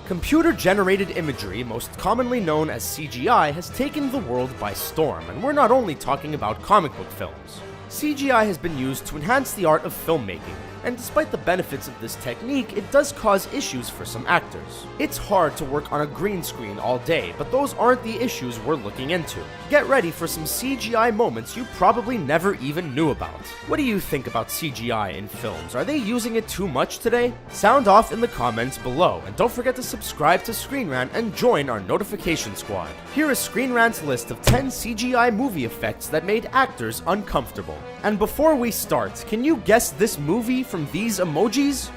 Computer-generated imagery, most commonly known as CGI, has taken the world by storm, and we're not only talking about comic book films. CGI has been used to enhance the art of filmmaking, and despite the benefits of this technique, it does cause issues for some actors. It's hard to work on a green screen all day, but those aren't the issues we're looking into. Get ready for some CGI moments you probably never even knew about. What do you think about CGI in films? Are they using it too much today? Sound off in the comments below, and don't forget to subscribe to Screen Rant and join our notification squad. Here is Screen Rant's list of 10 CGI movie effects that made actors uncomfortable. And before we start, can you guess this movie from these emojis?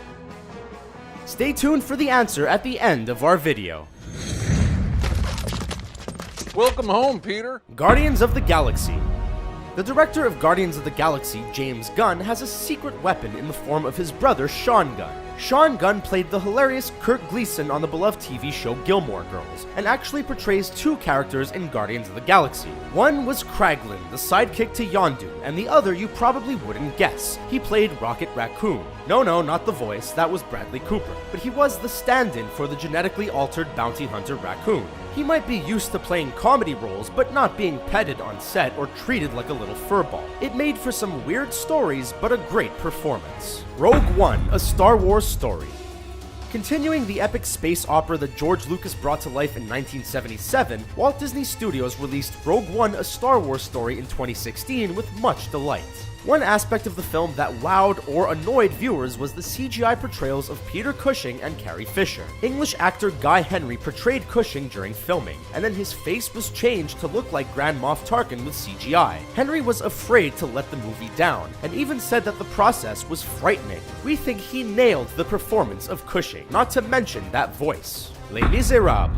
Stay tuned for the answer at the end of our video. Welcome home, Peter. Guardians of the Galaxy. The director of Guardians of the Galaxy, James Gunn, has a secret weapon in the form of his brother, Sean Gunn. Sean Gunn played the hilarious Kirk Gleason on the beloved TV show Gilmore Girls, and actually portrays two characters in Guardians of the Galaxy. One was Kraglin, the sidekick to Yondu, and the other you probably wouldn't guess. He played Rocket Raccoon. No, not the voice, that was Bradley Cooper, but he was the stand-in for the genetically altered bounty hunter Raccoon. He might be used to playing comedy roles, but not being petted on set or treated like a little furball. It made for some weird stories, but a great performance. Rogue One, a Star Wars story. Continuing the epic space opera that George Lucas brought to life in 1977, Walt Disney Studios released Rogue One, a Star Wars story in 2016 with much delight. One aspect of the film that wowed or annoyed viewers was the CGI portrayals of Peter Cushing and Carrie Fisher. English actor Guy Henry portrayed Cushing during filming, and then his face was changed to look like Grand Moff Tarkin with CGI. Henry was afraid to let the movie down, and even said that the process was frightening. We think he nailed the performance of Cushing, not to mention that voice. Les Miserables.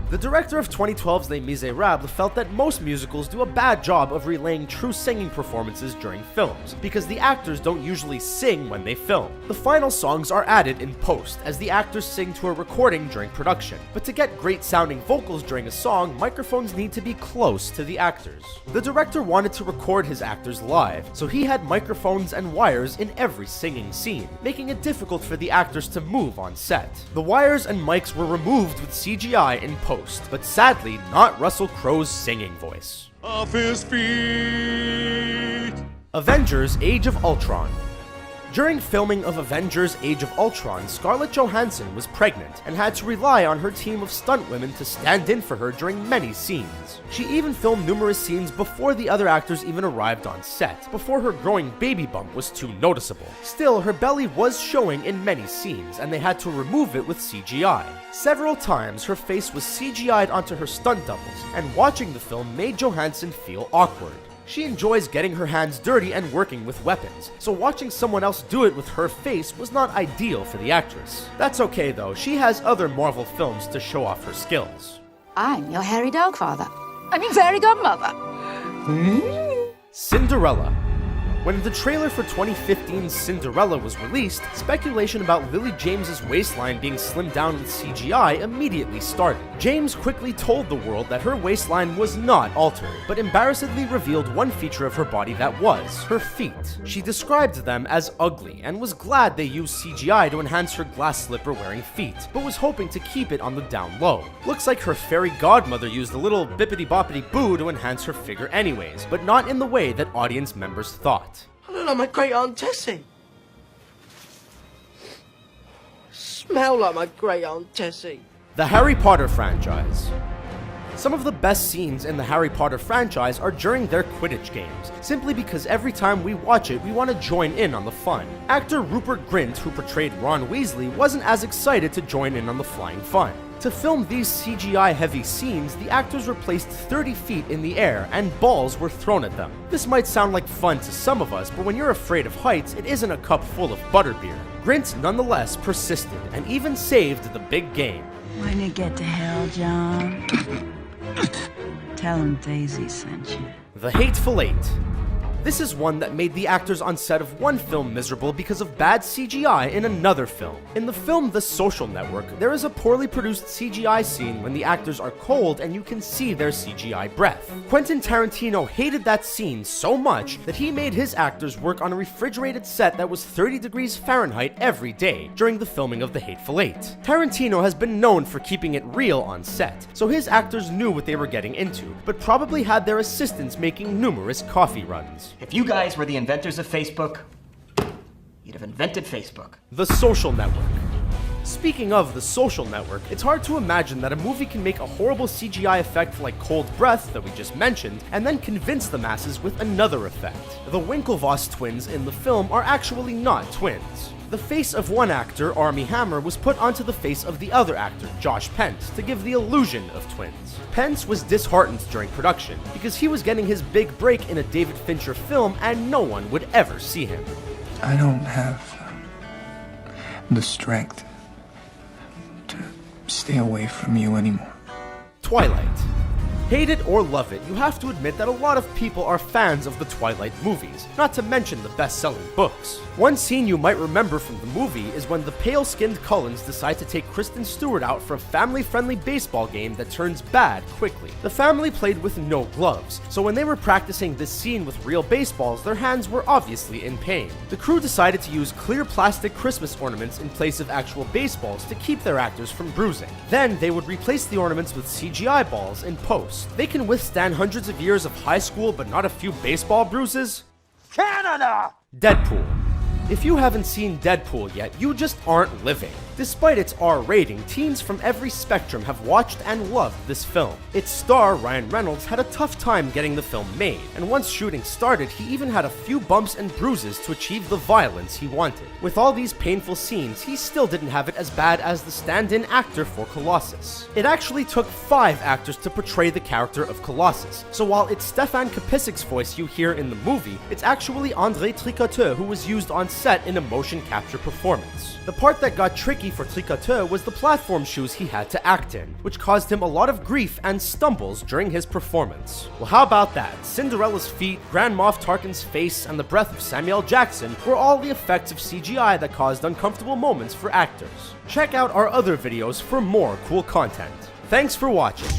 The director of 2012's Les Miserables felt that most musicals do a bad job of relaying true singing performances during films, because the actors don't usually sing when they film. The final songs are added in post, as the actors sing to a recording during production. But to get great sounding vocals during a song, microphones need to be close to the actors. The director wanted to record his actors live, so he had microphones and wires in every singing scene, making it difficult for the actors to move on set. The wires and mics were removed with CGI in post, but sadly not Russell Crowe's singing voice. Off his feet. Avengers: Age of Ultron. During filming of Avengers: Age of Ultron, Scarlett Johansson was pregnant and had to rely on her team of stunt women to stand in for her during many scenes. She even filmed numerous scenes before the other actors even arrived on set, before her growing baby bump was too noticeable. Still, her belly was showing in many scenes, and they had to remove it with CGI. Several times, her face was CGI'd onto her stunt doubles, and watching the film made Johansson feel awkward. She enjoys getting her hands dirty and working with weapons, so watching someone else do it with her face was not ideal for the actress. That's okay though, she has other Marvel films to show off her skills. I'm your hairy dog father. I'm your fairy godmother. Cinderella. When the trailer for 2015's Cinderella was released, speculation about Lily James's waistline being slimmed down with CGI immediately started. James quickly told the world that her waistline was not altered, but embarrassedly revealed one feature of her body that was, her feet. She described them as ugly, and was glad they used CGI to enhance her glass slipper wearing feet, but was hoping to keep it on the down low. Looks like her fairy godmother used a little bippity-boppity-boo to enhance her figure anyways, but not in the way that audience members thought. I look like my great Aunt Tessie. Smell like my great Aunt Tessie. The Harry Potter franchise. Some of the best scenes in the Harry Potter franchise are during their Quidditch games, simply because every time we watch it, we want to join in on the fun. Actor Rupert Grint, who portrayed Ron Weasley, wasn't as excited to join in on the flying fun. To film these CGI-heavy scenes, the actors were placed 30 feet in the air, and balls were thrown at them. This might sound like fun to some of us, but when you're afraid of heights, it isn't a cup full of butterbeer. Grint nonetheless persisted, and even saved the big game. When you get to hell, John, tell him Daisy sent you. The Hateful Eight. This is one that made the actors on set of one film miserable because of bad CGI in another film. In the film The Social Network, there is a poorly produced CGI scene when the actors are cold and you can see their CGI breath. Quentin Tarantino hated that scene so much that he made his actors work on a refrigerated set that was 30 degrees Fahrenheit every day during the filming of The Hateful Eight. Tarantino has been known for keeping it real on set, so his actors knew what they were getting into, but probably had their assistants making numerous coffee runs. If you guys were the inventors of Facebook, you'd have invented Facebook. The Social Network. Speaking of The Social Network, it's hard to imagine that a movie can make a horrible CGI effect like Cold Breath that we just mentioned, and then convince the masses with another effect. The Winklevoss twins in the film are actually not twins. The face of one actor, Armie Hammer, was put onto the face of the other actor, Josh Pence, to give the illusion of twins. Pence was disheartened during production because he was getting his big break in a David Fincher film and no one would ever see him. I don't have the strength to stay away from you anymore. Twilight. Hate it or love it, you have to admit that a lot of people are fans of the Twilight movies, not to mention the best-selling books. One scene you might remember from the movie is when the pale-skinned Cullens decide to take Kristen Stewart out for a family-friendly baseball game that turns bad quickly. The family played with no gloves, so when they were practicing this scene with real baseballs, their hands were obviously in pain. The crew decided to use clear plastic Christmas ornaments in place of actual baseballs to keep their actors from bruising. Then they would replace the ornaments with CGI balls in post. They can withstand hundreds of years of high school but not a few baseball bruises? Canada! Deadpool. If you haven't seen Deadpool yet, you just aren't living. Despite its R rating, teens from every spectrum have watched and loved this film. Its star, Ryan Reynolds, had a tough time getting the film made, and once shooting started, he even had a few bumps and bruises to achieve the violence he wanted. With all these painful scenes, he still didn't have it as bad as the stand-in actor for Colossus. It actually took 5 actors to portray the character of Colossus, so while it's Stefan Kapicic's voice you hear in the movie, it's actually André Tricoteur who was used on set in a motion capture performance. The part that got tricky for Tricoteur was the platform shoes he had to act in, which caused him a lot of grief and stumbles during his performance. Well, how about that? Cinderella's feet, Grand Moff Tarkin's face, and the breath of Samuel Jackson were all the effects of CGI that caused uncomfortable moments for actors. Check out our other videos for more cool content. Thanks for watching.